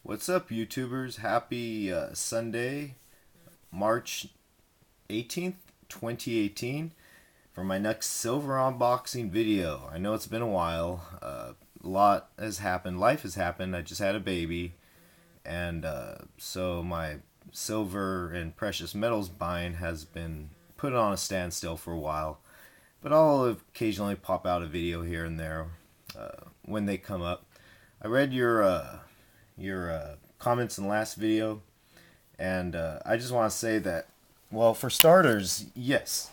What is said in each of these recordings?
What's up, YouTubers? Happy Sunday, March 18th, 2018, for my next silver unboxing video. I know it's been a while. A lot has happened. Life has happened. I just had a baby, and so my silver and precious metals buying has been put on a standstill for a while. But I'll occasionally pop out a video here and there when they come up. I read your comments in the last video, and I just want to say that, well, for starters, yes,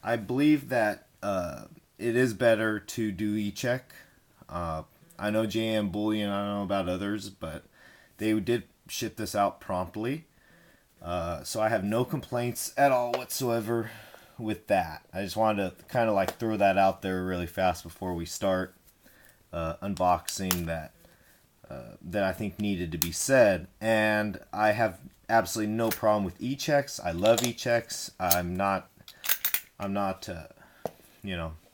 I believe that it is better to do e-check. I know JM Bullion, I don't know about others, but they did ship this out promptly, so I have no complaints at all whatsoever with that. I just wanted to kind of like throw that out there really fast before we start unboxing that I think needed to be said. And I have absolutely no problem with e-checks. I love e-checks. I'm not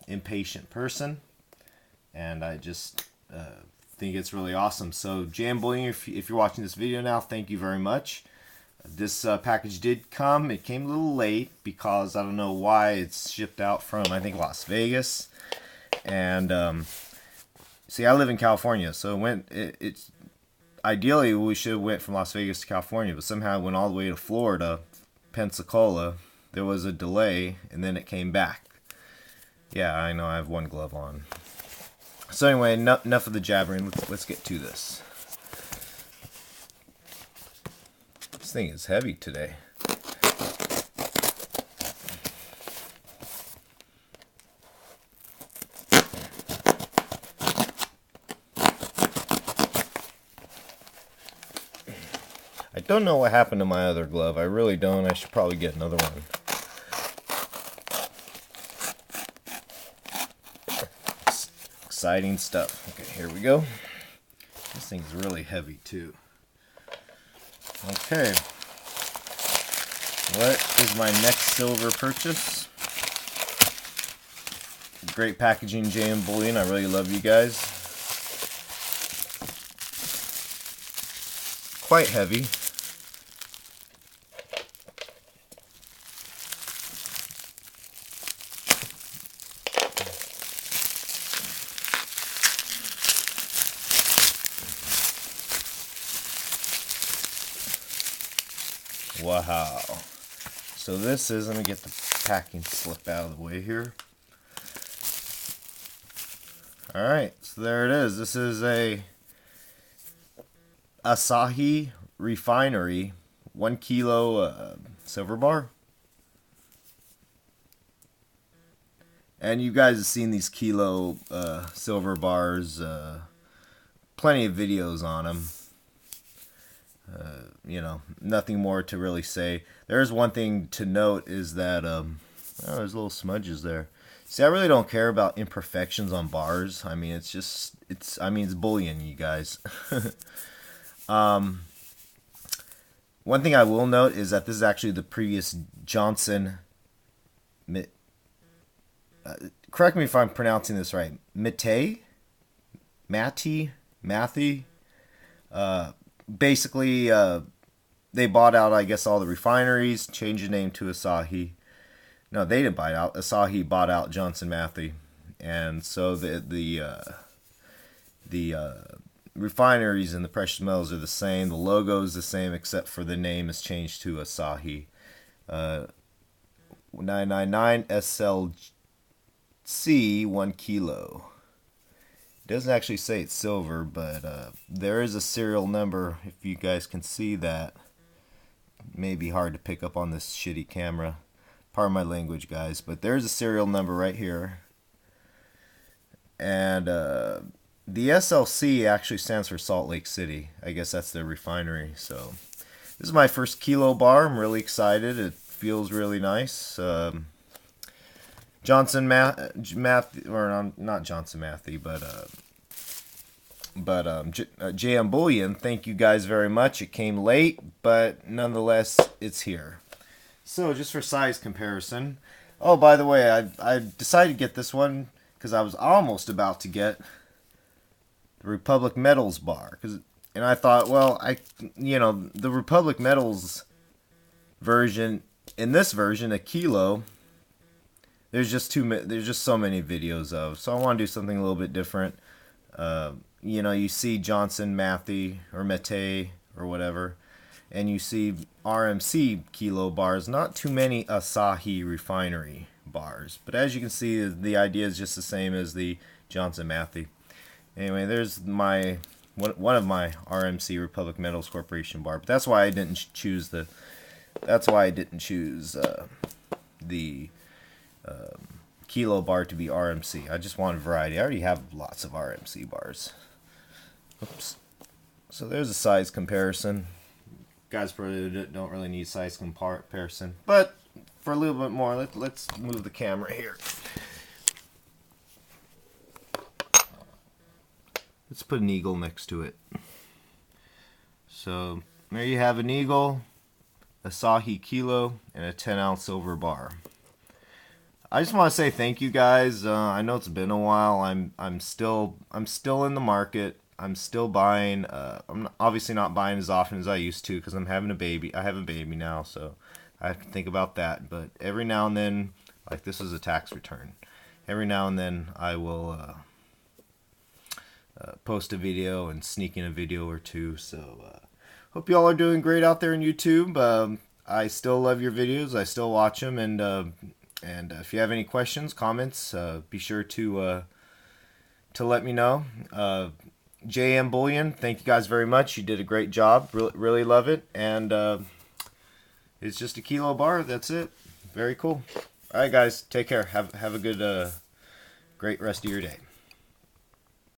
impatient person, and I just think it's really awesome. So JM Bullion, if you're watching this video now, thank you very much. This package did come. It came a little late because I don't know why. It's shipped out from, I think, Las Vegas. And see, I live in California, so it's ideally we should have went from Las Vegas to California, but somehow it went all the way to Florida, Pensacola. There was a delay, and then it came back. Yeah, I know I have one glove on. So anyway, enough of the jabbering. Let's get to this. This thing is heavy today. I don't know what happened to my other glove. I really don't. I should probably get another one. Exciting stuff. Okay, here we go. This thing's really heavy too. Okay. What is my next silver purchase? Great packaging, JM Bullion. I really love you guys. Quite heavy. Wow. So this is, let me get the packing slip out of the way here. Alright, so there it is. This is a Asahi Refinery 1 kilo silver bar. And you guys have seen these kilo silver bars, plenty of videos on them. Nothing more to really say. There's one thing to note is that oh, there's little smudges there. See, I really don't care about imperfections on bars. I mean, it's bullion, you guys. One thing I will note is that this is actually the previous Johnson. Correct me if I'm pronouncing this right. Matty. Basically, they bought out, I guess, all the refineries, changed the name to Asahi. No, they didn't buy it out. Asahi bought out Johnson Matthey, and so the refineries and the precious metals are the same. The logo is the same, except for the name is changed to Asahi. 999 SLC 1 kilo. It doesn't actually say it's silver, but there is a serial number, if you guys can see that. It may be hard to pick up on this shitty camera. Pardon my language, guys, but there's a serial number right here. And the SLC actually stands for Salt Lake City. I guess that's their refinery. So this is my first kilo bar. I'm really excited. It feels really nice. Johnson Matthey, or not Johnson Matthey, but JM Bullion, thank you guys very much. It came late, but nonetheless, it's here. So just for size comparison, oh, by the way, I decided to get this one because I was almost about to get the Republic Metals bar, because and I thought, well, the Republic Metals version, in this version, a kilo, there's just so many videos of. So I want to do something a little bit different. You see Johnson Matthey or Mete or whatever, and you see RMC kilo bars. Not too many Asahi refinery bars, but as you can see, the idea is just the same as the Johnson Matthey. Anyway, there's my one of my RMC Republic Metals Corporation bar. But that's why I didn't choose the kilo bar to be RMC. I just wanted variety. I already have lots of RMC bars. Oops. So there's a size comparison. Guys probably don't really need size comparison, but for a little bit more, let's move the camera here. Let's put an eagle next to it. So there you have an eagle, Asahi kilo, and a 10-ounce silver bar. I just want to say thank you guys. I know it's been a while. I'm still in the market. I'm still buying. I'm obviously not buying as often as I used to because I'm having a baby. I have a baby now, so I have to think about that. But every now and then, like this is a tax return. Every now and then I will post a video and sneak in a video or two. So hope you all are doing great out there on YouTube. I still love your videos. I still watch them, and if you have any questions, comments, be sure to let me know. JM Bullion, thank you guys very much. You did a great job. Really love it. And it's just a kilo bar. That's it. Very cool. All right, guys. Take care. Have a good, great rest of your day.